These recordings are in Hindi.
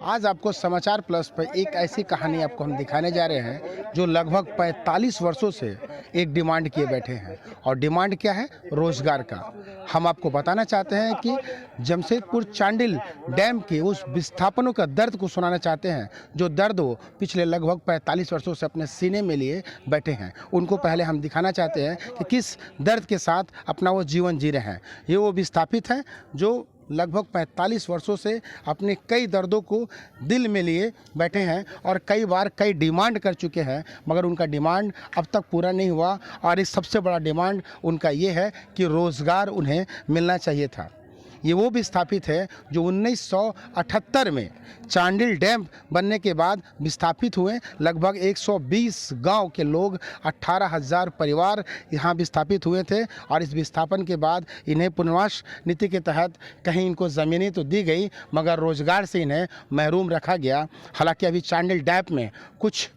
आज आपको समाचार प्लस पर एक ऐसी कहानी आपको हम दिखाने जा रहे हैं जो लगभग 45 वर्षों से एक डिमांड किए बैठे हैं। और डिमांड क्या है? रोजगार का। हम आपको बताना चाहते हैं कि जमशेदपुर चांडिल डैम के उस विस्थापनों का दर्द को सुनाना चाहते हैं, जो दर्द वो पिछले लगभग 45 वर्षों से अपने सीने में लिए बैठे हैं। उनको पहले हम दिखाना चाहते हैं कि किस दर्द के साथ अपना वो जीवन जी रहे हैं। ये वो विस्थापित हैं जो लगभग 45 वर्षों से अपने कई दर्दों को दिल में लिए बैठे हैं और कई बार कई डिमांड कर चुके हैं, मगर उनका डिमांड अब तक पूरा नहीं हुआ। और इस सबसे बड़ा डिमांड उनका ये है कि रोज़गार उन्हें मिलना चाहिए था। ये वो विस्थापित है जो 1978 में चांडिल डैम बनने के बाद विस्थापित हुए। लगभग 120 गांव के लोग, 18,000 परिवार यहाँ विस्थापित हुए थे। और इस विस्थापन के बाद इन्हें पुनर्वास नीति के तहत कहीं इनको ज़मीनें तो दी गई, मगर रोज़गार से इन्हें महरूम रखा गया। हालांकि अभी चांडिल डैम में कुछ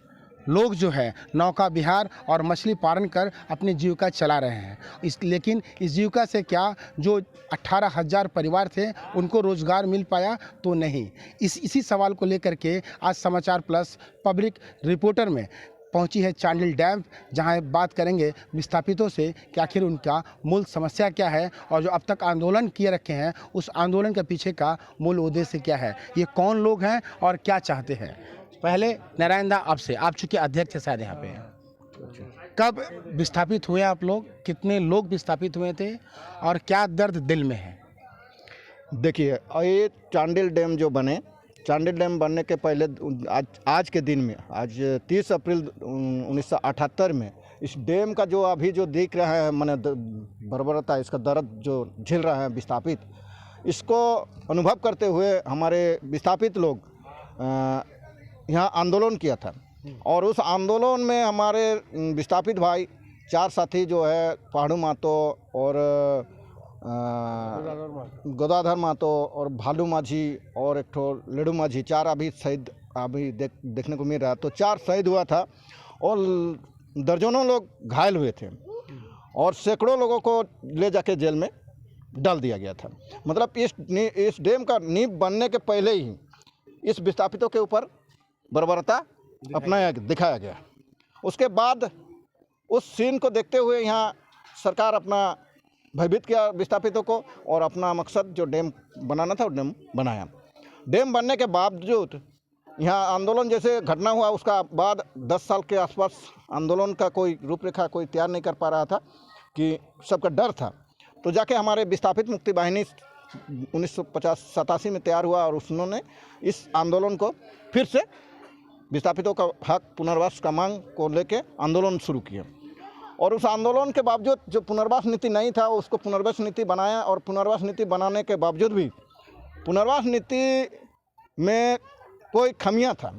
लोग जो है नौका विहार और मछली पालन कर अपनी जीविका चला रहे हैं। लेकिन इस जीविका से क्या जो 18,000 परिवार थे उनको रोज़गार मिल पाया? तो नहीं। इसी सवाल को लेकर के आज समाचार प्लस पब्लिक रिपोर्टर में पहुंची है चांडिल डैम, जहां बात करेंगे विस्थापितों से कि आखिर उनका मूल समस्या क्या है और जो अब तक आंदोलन किए रखे हैं उस आंदोलन के पीछे का मूल उद्देश्य क्या है, ये कौन लोग हैं और क्या चाहते हैं। पहले नारायण दा आपसे, आप चूँकि अध्यक्ष हैं शायद यहाँ पे, कब विस्थापित हुए आप लोग, कितने लोग विस्थापित हुए थे और क्या दर्द दिल में है? देखिए, ये चांडिल डैम जो बने, चांडिल डैम बनने के पहले आज के दिन में, आज 30 अप्रैल 1978 में इस डैम का जो अभी जो देख रहा है मैंने बर्बरता, इसका दर्द जो झेल रहा है विस्थापित, इसको अनुभव करते हुए हमारे विस्थापित लोग यहाँ आंदोलन किया था। और उस आंदोलन में हमारे विस्थापित भाई 4 साथी जो है पहाड़ू महतो और गदाधर महतो और भालू माझी और एक ठो लेडू माझी, 4 अभी शहीद अभी देखने को मिल रहा है। तो 4 शहीद हुआ था और दर्जनों लोग घायल हुए थे और सैकड़ों लोगों को ले जाके जेल में डाल दिया गया था। मतलब इस डैम का नींव बनने के पहले ही इस विस्थापितों के ऊपर बर्बरता दिखाया गया। उसके बाद उस सीन को देखते हुए यहाँ सरकार अपना भयभीत किया विस्थापितों को और अपना मकसद जो डैम बनाना था वो डैम बनाया। डैम बनने के बावजूद यहाँ आंदोलन जैसे घटना हुआ, उसका बाद 10 साल के आसपास आंदोलन का कोई रूपरेखा कोई तैयार नहीं कर पा रहा था कि सबका डर था। तो जाके हमारे विस्थापित मुक्ति वाहिनी 1987 में तैयार हुआ और उन्होंने इस आंदोलन को फिर से विस्थापितों का हक पुनर्वास का मांग को लेके आंदोलन शुरू किया। और उस आंदोलन के बावजूद जो पुनर्वास नीति नहीं था उसको पुनर्वास नीति बनाया। और पुनर्वास नीति बनाने के बावजूद भी पुनर्वास नीति में कोई खामियां था,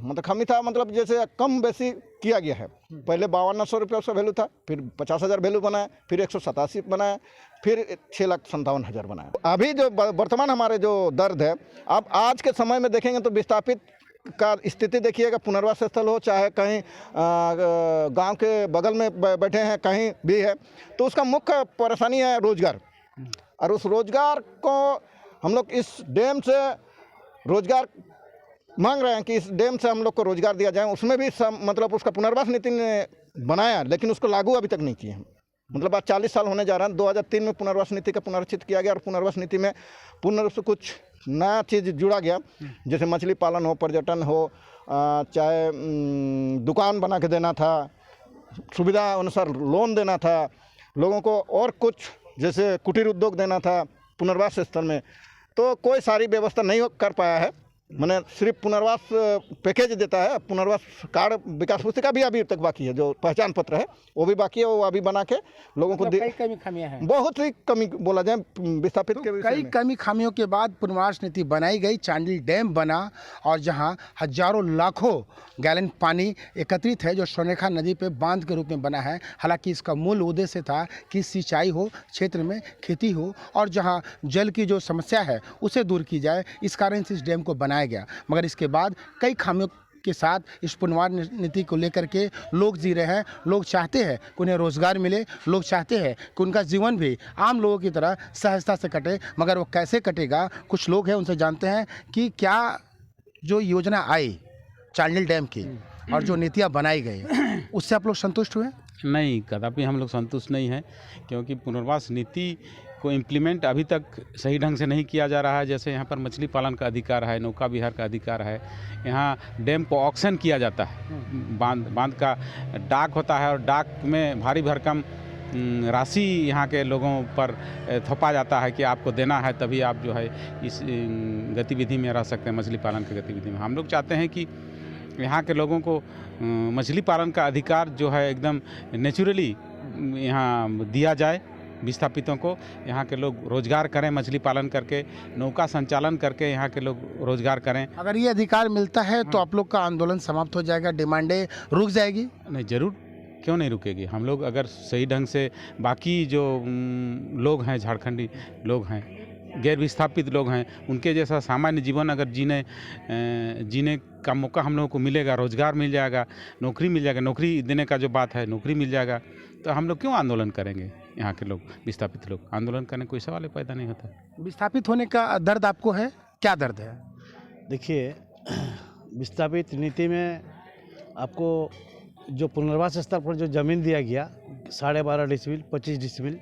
मतलब जैसे कम बेसी किया गया है। पहले 5200 रुपये उसका वैल्यू था, फिर 50,000 वैल्यू बनाया, फिर 187 बनाया, फिर 6,57,000 बनाया। अभी जो वर्तमान हमारे जो दर्द है, अब आज के समय में देखेंगे तो विस्थापित का स्थिति देखिएगा, पुनर्वास स्थल हो चाहे कहीं गांव के बगल में बैठे हैं कहीं भी है, तो उसका मुख्य परेशानी है रोजगार। और उस रोजगार को हम लोग इस डैम से रोजगार मांग रहे हैं कि इस डैम से हम लोग को रोजगार दिया जाए। उसमें भी मतलब उसका पुनर्वास नीति ने बनाया लेकिन उसको लागू अभी तक नहीं किए हैं। मतलब आज 40 साल होने जा रहा है। 2003 में पुनर्वास नीति का पुनरीक्षित किया गया और पुनर्वास नीति में पूर्ण रूप से कुछ नया चीज़ जुड़ा गया, जैसे मछली पालन हो, पर्यटन हो, चाहे दुकान बना के देना था, सुविधा अनुसार लोन देना था लोगों को, और कुछ जैसे कुटीर उद्योग देना था पुनर्वास स्थल में। तो कोई सारी व्यवस्था नहीं कर पाया है। मैंने सिर्फ पुनर्वास पैकेज देता है, पुनर्वास कार्ड विकास पुस्तिका भी अभी तक बाकी है, जो पहचान पत्र है वो भी बाकी है, वो अभी बना के लोगों को कई कमी खामियां हैं, बहुत ही कमी बोला जाए विस्थापित तो के कई कमी खामियों के बाद पुनर्वास नीति बनाई गई, चांडिल डैम बना और जहां हजारों लाखों गैलन पानी एकत्रित है जो स्वर्णरेखा नदी पे बांध के रूप में बना है। हालांकि इसका मूल उद्देश्य था कि सिंचाई हो, क्षेत्र में खेती हो और जहां जल की जो समस्या है उसे दूर की जाए। इस कारण से इस डैम को बनाया गया, मगर इसके बाद कई खामियों के साथ इस पुनर्वास नीति को लेकर के लोग जी रहे हैं। लोग चाहते हैं कि उन्हें रोजगार मिले, लोग चाहते हैं कि उनका जीवन भी आम लोगों की तरह सहजता से कटे, मगर वो कैसे कटेगा? कुछ लोग हैं, उनसे जानते हैं कि क्या जो योजना आई चांडिल डैम की और जो नीतियाँ बनाई गई उससे आप लोग संतुष्ट हुए? नहीं, कदापि हम लोग संतुष्ट नहीं हैं, क्योंकि पुनर्वास नीति को इम्प्लीमेंट अभी तक सही ढंग से नहीं किया जा रहा है। जैसे यहाँ पर मछली पालन का अधिकार है, नौका विहार का अधिकार है, यहाँ डैम को ऑक्शन किया जाता है, बांध का डाक होता है और डाक में भारी भरकम राशि यहाँ के लोगों पर थोपा जाता है कि आपको देना है तभी आप जो है इस गतिविधि में रह सकते हैं, मछली पालन की गतिविधि में। हम लोग चाहते हैं कि यहाँ के लोगों को मछली पालन का अधिकार जो है एकदम नेचुरली यहाँ दिया जाए। विस्थापितों को यहाँ के लोग रोजगार करें, मछली पालन करके, नौका संचालन करके यहाँ के लोग रोजगार करें। अगर ये अधिकार मिलता है तो आप लोग का आंदोलन समाप्त हो जाएगा, डिमांडें रुक जाएगी? नहीं, ज़रूर, क्यों नहीं रुकेगी। हम लोग अगर सही ढंग से बाकी जो लोग हैं, झारखंडी लोग हैं, गैर विस्थापित लोग हैं, उनके जैसा सामान्य जीवन अगर जीने का मौका हम लोगों को मिलेगा, रोज़गार मिल जाएगा, नौकरी मिल जाएगा, नौकरी देने का जो बात है, नौकरी मिल जाएगा, तो हम लोग क्यों आंदोलन करेंगे? यहाँ के लोग, विस्थापित लोग आंदोलन करने कोई सवाल ही पैदा नहीं होता। विस्थापित होने का दर्द आपको है? क्या दर्द है? देखिए, विस्थापित नीति में आपको जो पुनर्वास स्तर पर जो ज़मीन दिया गया 12.5 डिसमिल 25 डिसमिल,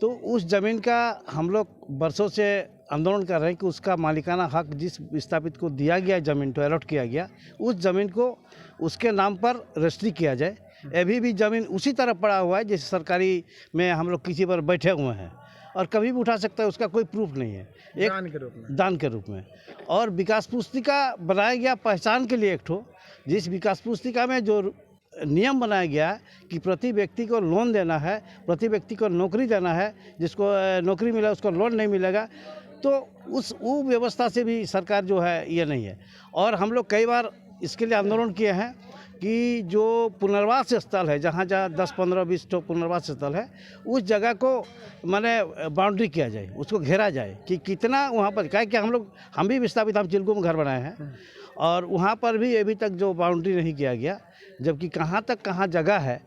तो उस ज़मीन का हम लोग बरसों से आंदोलन कर रहे हैं कि उसका मालिकाना हक जिस विस्थापित को दिया गया ज़मीन को अलॉट किया गया, उस ज़मीन को उसके नाम पर रजिस्ट्री किया जाए। अभी भी ज़मीन उसी तरह पड़ा हुआ है जैसे सरकारी में हम लोग किसी पर बैठे हुए हैं और कभी भी उठा सकता है, उसका कोई प्रूफ नहीं है। एक दान के रूप में और विकास पुस्तिका बनाया गया पहचान के लिए एक ठो, जिस विकास पुस्तिका में जो नियम बनाया गया है कि प्रति व्यक्ति को लोन देना है, प्रति व्यक्ति को नौकरी देना है, जिसको नौकरी मिला उसको लोन नहीं मिलेगा, तो वो व्यवस्था से भी सरकार जो है ये नहीं है। और हम लोग कई बार इसके लिए आंदोलन किए हैं कि जो पुनर्वास स्थल है, जहाँ 10-15-20 तो पुनर्वास स्थल है, उस जगह को माने बाउंड्री किया जाए, उसको घेरा जाए कि कितना वहाँ पर, क्या कि हम भी विस्थापित, हम चिल्को में घर बनाए हैं और वहाँ पर भी अभी तक जो बाउंड्री नहीं किया गया, जबकि कहाँ जगह है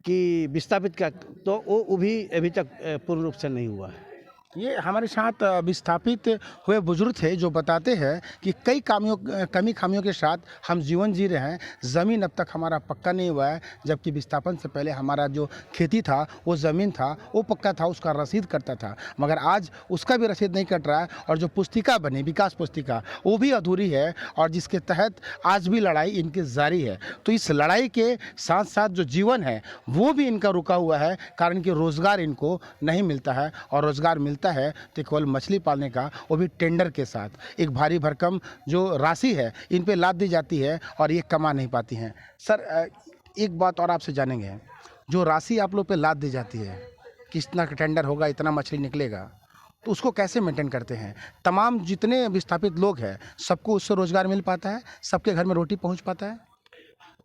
कि विस्थापित का, तो वो भी अभी तक पूर्ण रूप से नहीं हुआ है। ये हमारे साथ विस्थापित हुए बुजुर्ग थे जो बताते हैं कि कई कमी खामियों के साथ हम जीवन जी रहे हैं। ज़मीन अब तक हमारा पक्का नहीं हुआ है, जबकि विस्थापन से पहले हमारा जो खेती था, वो ज़मीन था, वो पक्का था, उसका रसीद कटता था, मगर आज उसका भी रसीद नहीं कट रहा है। और जो पुस्तिका बनी, विकास पुस्तिका, वो भी अधूरी है और जिसके तहत आज भी लड़ाई इनकी जारी है। तो इस लड़ाई के साथ साथ जो जीवन है वो भी इनका रुका हुआ है, कारण कि रोज़गार इनको नहीं मिलता है और रोज़गार मिलता है तो केवल मछली पालने का, वो भी टेंडर के साथ। एक भारी भरकम जो राशि है इन पे लाद दी जाती है और ये कमा नहीं पाती हैं। सर, एक बात और आपसे जानेंगे, जो राशि आप लोग पे लाद दी जाती है, कितना टेंडर होगा, इतना मछली निकलेगा, तो उसको कैसे मेंटेन करते हैं? तमाम जितने विस्थापित लोग हैं सबको उससे रोज़गार मिल पाता है? सबके घर में रोटी पहुँच पाता है?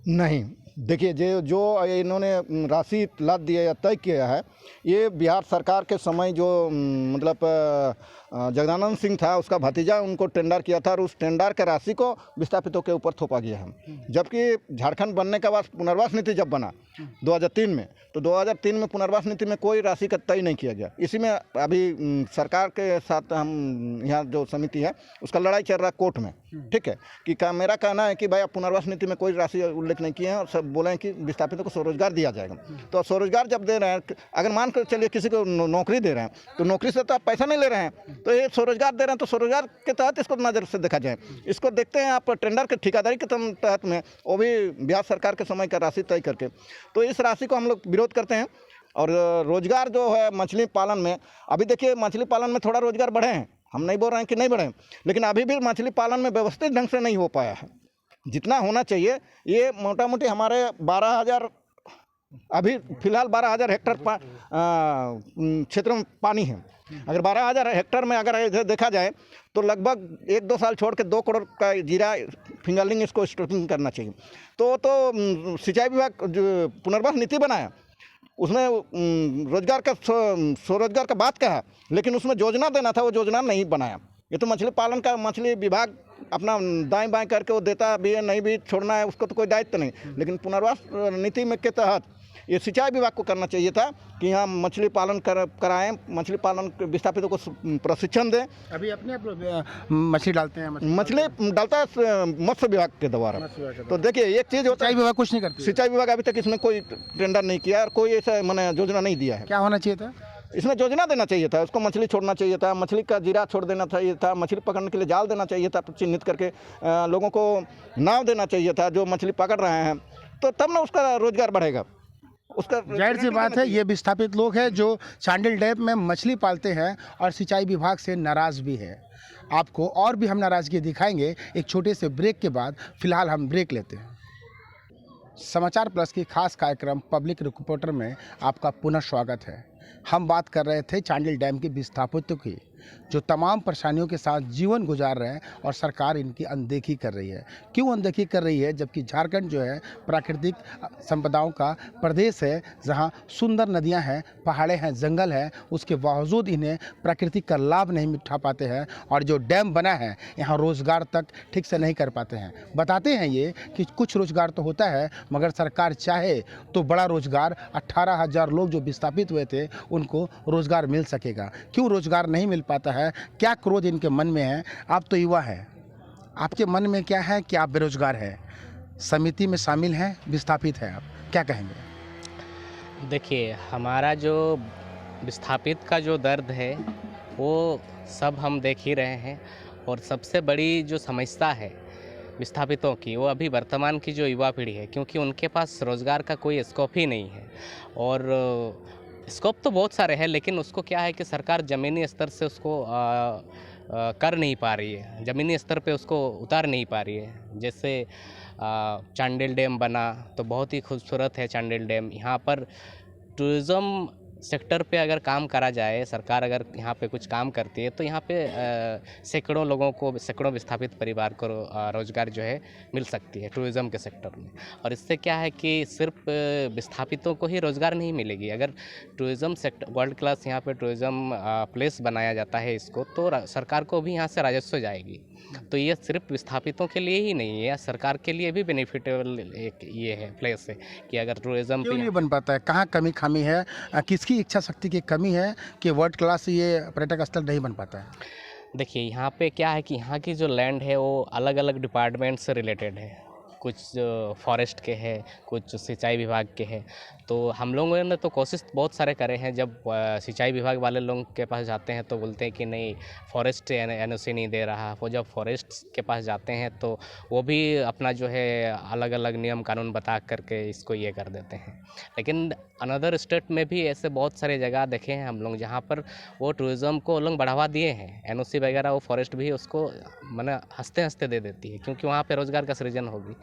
नहीं, देखिए, जो इन्होंने राशि लाद दिया या तय किया है, ये बिहार सरकार के समय जो मतलब जगदानंद सिंह था, उसका भतीजा उनको टेंडर किया था और उस टेंडर के राशि को विस्थापितों के ऊपर थोपा गया है। जबकि झारखंड बनने के बाद पुनर्वास नीति जब बना 2003 में, तो 2003 में पुनर्वास नीति में कोई राशि का तय नहीं किया गया। इसी में अभी सरकार के साथ हम यहाँ जो समिति है उसका लड़ाई चल रहा है कोर्ट में, ठीक है, कि मेरा कहना है कि भाई पुनर्वास नीति में कोई राशि उल्लेख नहीं किए हैं और सब बोले हैं कि विस्थापितों को स्वरोजगार दिया जाएगा। तो स्वरोजगार जब दे रहे हैं, अगर मान कर चलिए किसी को नौकरी दे रहे हैं, तो नौकरी से तो आप पैसा नहीं ले रहे हैं, तो ये स्वरोजगार दे रहे हैं, तो स्वरोजगार के तहत इसको नज़र से देखा जाए। इसको देखते हैं आप टेंडर के ठेकेदारी के तहत में, वो भी बिहार सरकार के समय का राशि तय करके। तो इस राशि को हम लोग विरोध करते हैं। और रोजगार जो है मछली पालन में, अभी देखिए मछली पालन में थोड़ा रोजगार बढ़े हैं, हम नहीं बोल रहे हैं कि नहीं बढ़े, लेकिन अभी भी मछली पालन में व्यवस्थित ढंग से नहीं हो पाया है जितना होना चाहिए। ये मोटा मोटी हमारे 12,000, अभी फिलहाल 12,000 हेक्टेयर क्षेत्र में पानी है। अगर 12,000 हेक्टेयर में अगर देखा जाए तो लगभग 1-2 साल छोड़ के 2 करोड़ का जीरा फिंगरलिंग इसको स्टॉकिंग करना चाहिए। तो सिंचाई विभाग जो पुनर्वास नीति बनाया उसमें रोजगार का स्वरोजगार का बात कहा, लेकिन उसमें योजना देना था, वो योजना नहीं बनाया। ये तो मछली पालन का मछली विभाग अपना दाएं बाएं करके वो देता भी है, नहीं भी छोड़ना है उसको तो कोई दायित्व नहीं। लेकिन पुनर्वास नीति में के तहत ये सिंचाई विभाग को करना चाहिए था कि यहाँ मछली पालन कराएं, मछली पालन के विस्थापितों को प्रशिक्षण दें। अभी अपने आप लोग मछली डालते हैं, मछली डालता है मत्स्य विभाग के द्वारा। तो देखिए एक चीज़ होता सिंचाई है, विभाग कुछ नहीं करती, सिंचाई विभाग अभी तक इसमें कोई टेंडर नहीं किया और कोई ऐसा मैंने योजना नहीं दिया है। क्या होना चाहिए था? इसमें योजना देना चाहिए था, उसको मछली छोड़ना चाहिए था, मछली का जीरा छोड़ देना चाहिए था, मछली पकड़ने के लिए जाल देना चाहिए था चिन्हित करके, लोगों को नाव देना चाहिए था जो मछली पकड़ रहे हैं, तो तब ना उसका रोजगार बढ़ेगा। उसका जाहिर सी बात है, ये विस्थापित लोग हैं जो चांडिल डैम में मछली पालते हैं और सिंचाई विभाग से नाराज़ भी है। आपको और भी हम नाराज़गी दिखाएंगे एक छोटे से ब्रेक के बाद। फिलहाल हम ब्रेक लेते हैं। समाचार प्लस की खास कार्यक्रम पब्लिक रिपोर्टर में आपका पुनः स्वागत है। हम बात कर रहे थे चांडिल डैम के विस्थापितों की, जो तमाम परेशानियों के साथ जीवन गुजार रहे हैं और सरकार इनकी अनदेखी कर रही है। क्यों अनदेखी कर रही है? जबकि झारखंड जो है प्राकृतिक संपदाओं का प्रदेश है, जहां सुंदर नदियां हैं, पहाड़े हैं, जंगल है, उसके बावजूद इन्हें प्राकृतिक का लाभ नहीं उठा पाते हैं और जो डैम बना है यहाँ रोज़गार तक ठीक से नहीं कर पाते हैं। बताते हैं ये कि कुछ रोज़गार तो होता है, मगर सरकार चाहे तो बड़ा रोज़गार 18,000 लोग जो विस्थापित हुए थे उनको रोज़गार मिल सकेगा। क्यों रोज़गार नहीं मिल पाता है? क्या क्रोध इनके मन में है? आप तो युवा हैं, आपके मन में क्या है कि आप बेरोजगार हैं, समिति में शामिल हैं, विस्थापित हैं, आप क्या कहेंगे? देखिए, हमारा जो विस्थापित का जो दर्द है वो सब हम देख ही रहे हैं, और सबसे बड़ी जो समस्या है विस्थापितों की वो अभी वर्तमान की जो युवा पीढ़ी है, क्योंकि उनके पास रोज़गार का कोई स्कोप ही नहीं है। और स्कोप तो बहुत सारे हैं, लेकिन उसको क्या है कि सरकार ज़मीनी स्तर से उसको कर नहीं पा रही है, ज़मीनी स्तर पे उसको उतार नहीं पा रही है। जैसे चांडिल डैम बना तो बहुत ही खूबसूरत है चांडिल डैम। यहाँ पर टूरिज़्म सेक्टर पे अगर काम करा जाए, सरकार अगर यहाँ पे कुछ काम करती है तो यहाँ पे सैकड़ों लोगों को, सैकड़ों विस्थापित परिवार को रोज़गार जो है मिल सकती है टूरिज़्म के सेक्टर में। और इससे क्या है कि सिर्फ विस्थापितों को ही रोज़गार नहीं मिलेगी। अगर टूरिज़्म सेक्टर वर्ल्ड क्लास यहाँ पे टूरिज़्म प्लेस बनाया जाता है इसको, तो सरकार को भी यहाँ से राजस्व जाएगी। तो ये सिर्फ विस्थापितों के लिए ही नहीं है, सरकार के लिए भी बेनिफिटेबल एक ये है प्लेस है कि अगर टूरिज़्म क्यों नहीं बन पाता है? कहाँ कमी खामी है? किसकी इच्छा शक्ति की कमी है कि वर्ल्ड क्लास ये पर्यटक स्थल नहीं बन पाता है? देखिए, यहाँ पे क्या है कि यहाँ की जो लैंड है वो अलग अलग डिपार्टमेंट से रिलेटेड है। कुछ फॉरेस्ट के हैं, कुछ सिंचाई विभाग के हैं। तो हम लोगों ने तो कोशिश बहुत सारे करे हैं। जब सिंचाई विभाग वाले लोगों के पास जाते हैं तो बोलते हैं कि नहीं, फॉरेस्ट एनओसी नहीं दे रहा। वो जब फॉरेस्ट के पास जाते हैं तो वो भी अपना जो है अलग अलग नियम कानून बता करके इसको ये कर देते हैं। लेकिन अनदर स्टेट में भी ऐसे बहुत सारे जगह देखे हैं हम लोग जहाँ पर वो टूरिज़्म को लोग बढ़ावा दिए हैं। एनओसी वगैरह वो फॉरेस्ट भी उसको माने हंसते हंसते दे देती है, क्योंकि वहाँ पे रोज़गार का सृजन होगी।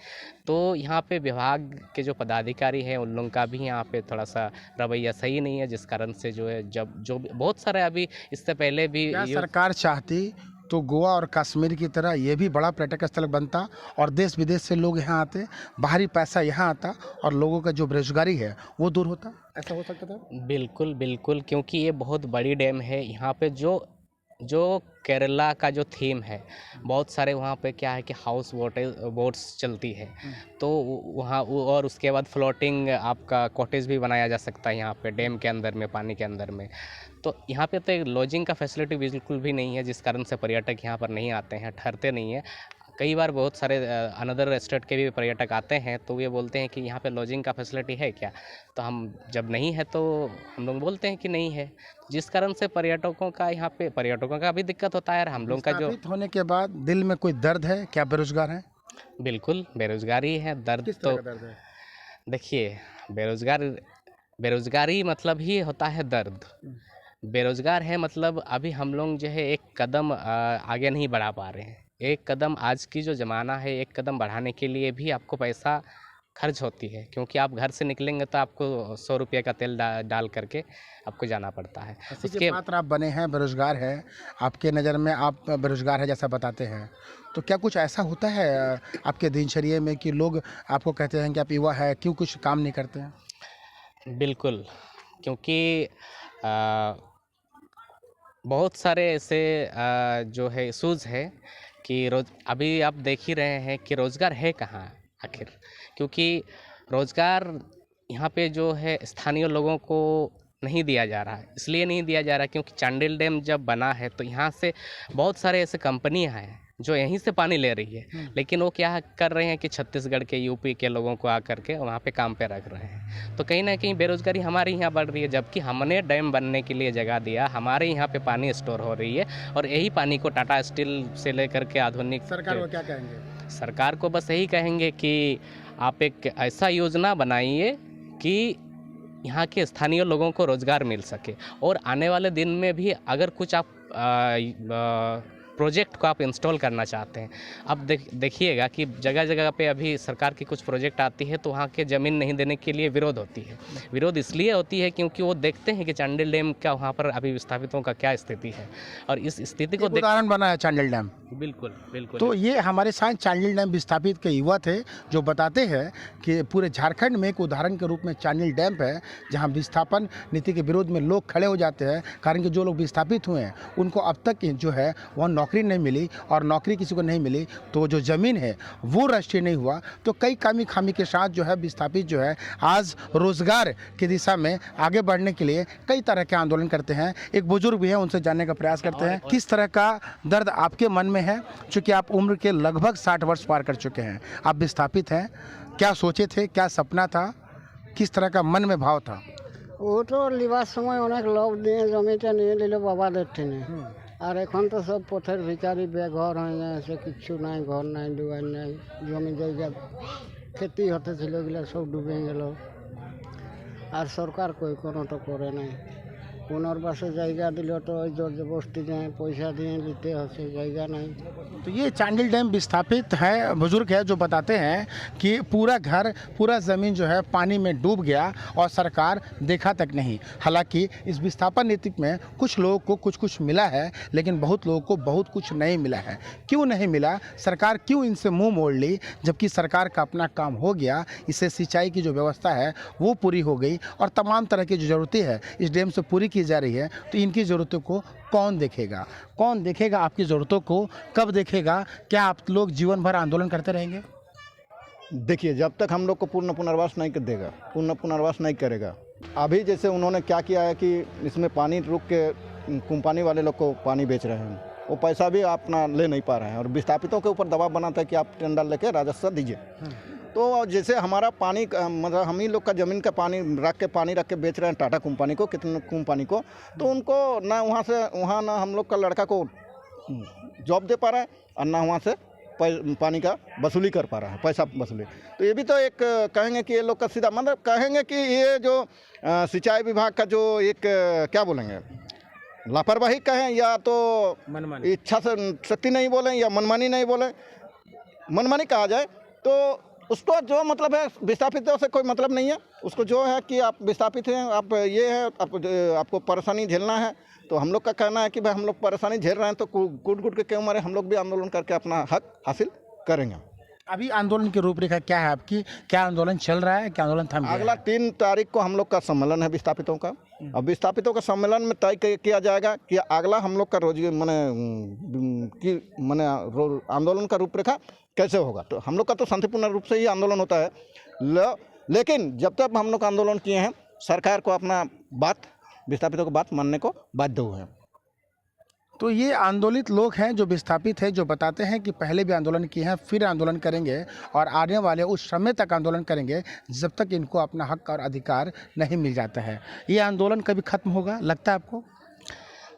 तो यहाँ पे विभाग के जो पदाधिकारी हैं उन लोगों का भी यहाँ पे थोड़ा सा रवैया सही नहीं है, जिस कारण से जो है जब जो बहुत सारे अभी इससे पहले भी क्या सरकार चाहती तो गोवा और कश्मीर की तरह ये भी बड़ा पर्यटक स्थल बनता और देश विदेश से लोग यहाँ आते, बाहरी पैसा यहाँ आता और लोगों का जो बेरोजगारी है वो दूर होता? ऐसा हो सकता था? बिल्कुल बिल्कुल, क्योंकि ये बहुत बड़ी डैम है। यहाँ पे जो केरला का जो थीम है, बहुत सारे वहाँ पे क्या है कि हाउस बोट्स चलती है, तो वहाँ और उसके बाद फ्लोटिंग आपका कॉटेज भी बनाया जा सकता है यहाँ पे डैम के अंदर में, पानी के अंदर में। तो यहाँ पे तो एक लॉजिंग का फैसिलिटी बिल्कुल भी नहीं है, जिस कारण से पर्यटक यहाँ पर नहीं आते हैं, ठहरते नहीं हैं। कई बार बहुत सारे अनदर स्टेट के भी पर्यटक आते हैं तो ये बोलते हैं कि यहाँ पे लॉजिंग का फैसिलिटी है क्या, तो हम जब नहीं है तो हम लोग बोलते हैं कि नहीं है, जिस कारण से पर्यटकों का भी दिक्कत होता है। और हम लोग का जो होने के बाद दिल में कोई दर्द है? क्या बेरोजगार है? बिल्कुल बेरोजगारी है, दर्द तो दर्द है? देखिए, बेरोजगारी मतलब ही होता है दर्द। बेरोजगार है मतलब अभी हम लोग जो है एक कदम आगे नहीं बढ़ा पा रहे हैं। एक कदम, आज की जो ज़माना है, एक कदम बढ़ाने के लिए भी आपको पैसा खर्च होती है, क्योंकि आप घर से निकलेंगे तो आपको 100 रुपये का तेल डाल करके आपको जाना पड़ता है। उसके पात्र आप बने हैं, बेरोजगार है, आपके नज़र में आप बेरोजगार है जैसा बताते हैं, तो क्या कुछ ऐसा होता है आपके दिनचर्या में कि लोग आपको कहते हैं कि आप युवा है, क्यों कुछ काम नहीं करते हैं? बिल्कुल, क्योंकि बहुत सारे ऐसे जो है इशूज़ है कि अभी आप देख ही रहे हैं कि रोज़गार है कहाँ आखिर, क्योंकि रोज़गार यहाँ पे जो है स्थानीय लोगों को नहीं दिया जा रहा है। इसलिए नहीं दिया जा रहा क्योंकि चांडिल डैम जब बना है तो यहाँ से बहुत सारे ऐसे कंपनियाँ हैं जो यहीं से पानी ले रही है, लेकिन वो क्या कर रहे हैं कि छत्तीसगढ़ के यूपी के लोगों को आकर के वहाँ पे काम पे रख रहे हैं। तो कहीं ना कहीं बेरोजगारी हमारे यहाँ बढ़ रही है, जबकि हमने डैम बनने के लिए जगह दिया, हमारे यहाँ पे पानी स्टोर हो रही है और यही पानी को टाटा स्टील से लेकर के आधुनिक सरकार को क्या कहेंगे? सरकार को बस यही कहेंगे कि आप एक ऐसा योजना बनाइए कि यहाँ के स्थानीय लोगों को रोज़गार मिल सके, और आने वाले दिन में भी अगर कुछ आप प्रोजेक्ट को आप इंस्टॉल करना चाहते हैं, अब देखिएगा कि जगह जगह पे अभी सरकार की कुछ प्रोजेक्ट आती है तो वहाँ के ज़मीन नहीं देने के लिए विरोध होती है। विरोध इसलिए होती है क्योंकि वो देखते हैं कि चांडिल डैम का वहाँ पर अभी विस्थापितों का क्या स्थिति है, और इस स्थिति को उदाहरण बना है चांडिल डैम। बिल्कुल बिल्कुल। तो ये हमारे साथ चांडिल डैम विस्थापित के युवा थे जो बताते हैं कि पूरे झारखंड में एक उदाहरण के रूप में चांडिल डैम है, जहां विस्थापन नीति के विरोध में लोग खड़े हो जाते हैं, कारण कि जो लोग विस्थापित हुए हैं उनको अब तक जो है वह नौकरी नहीं मिली, और नौकरी किसी को नहीं मिली तो जो ज़मीन है वो रजिस्ट्री नहीं हुआ। तो कई कामी खामी के साथ जो है विस्थापित जो है आज रोजगार की दिशा में आगे बढ़ने के लिए कई तरह के आंदोलन करते हैं। एक बुजुर्ग भी है, उनसे जानने का प्रयास करते हैं किस तरह का दर्द आपके मन में है, चूँकि आप उम्र के लगभग 60 वर्ष पार कर चुके हैं, आप विस्थापित हैं, क्या सोचे थे, क्या सपना था, किस तरह का मन में भाव था? वो तो लिबास समय अनेक लोग दिए जमीटा नहीं ले लो बाबा देते नहीं, और এখন তো সব পথের ভিখারি বেঘর হয়ে গেছে, কিচ্ছু নাই, ঘর নাই, দুয়ার নাই, জমি জায়গা খেতি হতেছিল এগুলো সব ডুবে গেল, আর সরকার কই কোনোটা করে নাই। পুনর্বাসে জায়গা দিল তো ওই জবরদস্তি যায় पैसा দিয়ে দিতে হচ্ছে, জায়গা নাই। तो ये चांडिल डैम विस्थापित है, बुजुर्ग है जो बताते हैं कि पूरा घर पूरा ज़मीन जो है पानी में डूब गया और सरकार देखा तक नहीं। हालांकि इस विस्थापन नीति में कुछ लोगों को कुछ मिला है, लेकिन बहुत लोगों को बहुत कुछ नहीं मिला है। क्यों नहीं मिला? सरकार क्यों इनसे मुंह मोड़ ली, जबकि सरकार का अपना काम हो गया, इससे सिंचाई की जो व्यवस्था है वो पूरी हो गई और तमाम तरह की जो ज़रूरतें हैं इस डैम से पूरी की जा रही है। तो इनकी ज़रूरतों को कौन देखेगा? कौन देखेगा आपकी ज़रूरतों को? कब देखेगा? क्या आप लोग जीवन भर आंदोलन करते रहेंगे? देखिए, जब तक हम लोग को पूर्ण पुनर्वास नहीं कर देगा, पूर्ण पुनर्वास नहीं करेगा। अभी जैसे उन्होंने क्या किया है कि इसमें पानी रुक के कंपनी वाले लोग को पानी बेच रहे हैं, वो पैसा भी अपना ले नहीं पा रहे हैं, और विस्थापितों के ऊपर दबाव बनाता है कि आप टेंडर लेके राजस्व दीजिए। तो जैसे हमारा पानी मतलब हम ही लोग का ज़मीन का पानी रख के बेच रहे हैं टाटा कंपनी को, कितने कंपनी को, तो उनको ना वहाँ ना हम लोग का लड़का को जॉब दे पा रहा है, और ना वहाँ से पानी का वसूली कर पा रहा है, पैसा वसूली। तो ये भी तो एक कहेंगे कि ये लोग का सीधा मतलब कहेंगे कि ये जो सिंचाई विभाग का जो एक क्या बोलेंगे, लापरवाही कहें या तो इच्छा से शक्ति नहीं बोलें या मनमानी नहीं बोलें, मनमानी कहा जाए तो उसको जो मतलब है विस्थापितों से कोई मतलब नहीं है। उसको जो है कि आप विस्थापित हैं, आप ये है, आपको परेशानी झेलना है, तो हम लोग का कहना है कि भाई हम लोग परेशानी झेल रहे हैं तो कूट के क्यों मारे, हम लोग भी आंदोलन करके अपना हक हासिल करेंगे। अभी आंदोलन की रूपरेखा क्या है आपकी? क्या आंदोलन चल रहा है, क्या आंदोलन थम गया है? अगला 3 तारीख को हम लोग का सम्मेलन है विस्थापितों का। अब विस्थापितों का सम्मेलन में तय किया जाएगा कि अगला हम लोग का आंदोलन का रूपरेखा कैसे होगा। तो हम लोग का तो शांतिपूर्ण रूप से ही आंदोलन होता है, लेकिन जब तक हम लोग आंदोलन किए हैं सरकार को अपना बात, विस्थापितों की बात मानने को बाध्य हुए हैं। तो ये आंदोलित लोग हैं जो विस्थापित हैं, जो बताते हैं कि पहले भी आंदोलन किए हैं, फिर आंदोलन करेंगे और आने वाले उस समय तक आंदोलन करेंगे जब तक इनको अपना हक और अधिकार नहीं मिल जाता है। ये आंदोलन कभी खत्म होगा लगता है आपको?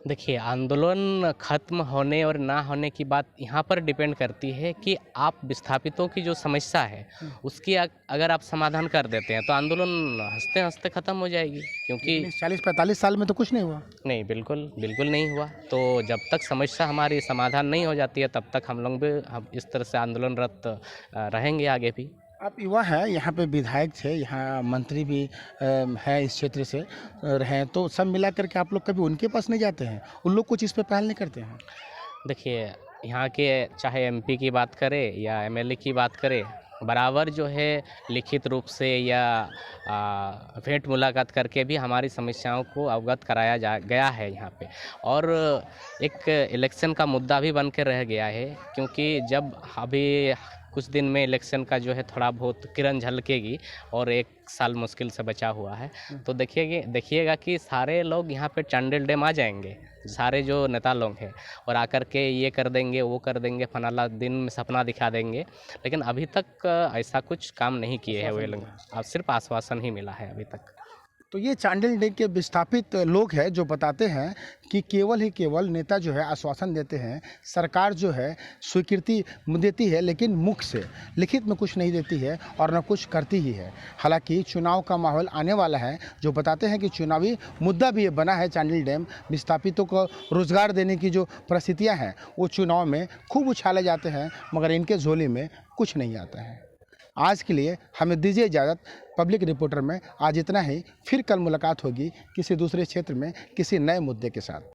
देखिए, आंदोलन ख़त्म होने और ना होने की बात यहाँ पर डिपेंड करती है कि आप विस्थापितों की जो समस्या है उसकी अगर आप समाधान कर देते हैं तो आंदोलन हंसते हंसते ख़त्म हो जाएगी, क्योंकि 40-45 साल में तो कुछ नहीं हुआ। नहीं, बिल्कुल नहीं हुआ। तो जब तक समस्या हमारी समाधान नहीं हो जाती है तब तक हम लोग भी इस तरह से आंदोलनरत रहेंगे आगे भी। आप युवा हैं, यहाँ पे विधायक थे, यहाँ मंत्री भी है, इस क्षेत्र से रहे, तो सब मिला करके आप लोग कभी उनके पास नहीं जाते हैं? उन लोग कुछ इस पे पहल नहीं करते हैं? देखिए, यहाँ के चाहे एमपी की बात करें या एमएलए की बात करें, बराबर जो है लिखित रूप से या भेंट मुलाकात करके भी हमारी समस्याओं को अवगत कराया गया है यहाँ पे। और एक इलेक्शन का मुद्दा भी बन के रह गया है, क्योंकि जब अभी कुछ दिन में इलेक्शन का जो है थोड़ा बहुत किरण झलकेगी और 1 साल मुश्किल से बचा हुआ है। तो देखिएगा कि सारे लोग यहाँ पे चांडिल डैम आ जाएंगे, सारे जो नेता लोग हैं, और आकर के ये कर देंगे वो कर देंगे, फनाला दिन में सपना दिखा देंगे। लेकिन अभी तक ऐसा कुछ काम नहीं किए हैं वे लोग, अब सिर्फ आश्वासन ही मिला है अभी तक। तो ये चांडिल डैम के विस्थापित लोग हैं जो बताते हैं कि केवल नेता जो है आश्वासन देते हैं, सरकार जो है स्वीकृति देती है, लेकिन मुख से लिखित में कुछ नहीं देती है और न कुछ करती ही है। हालांकि चुनाव का माहौल आने वाला है, जो बताते हैं कि चुनावी मुद्दा भी ये बना है चांडिल डैम। विस्थापितों को रोजगार देने की जो परिस्थितियाँ हैं वो चुनाव में खूब उछाले जाते हैं, मगर इनके झोली में कुछ नहीं आता है। आज के लिए हमें दीजिए इजाज़त। पब्लिक रिपोर्टर में आज इतना ही। फिर कल मुलाकात होगी किसी दूसरे क्षेत्र में किसी नए मुद्दे के साथ।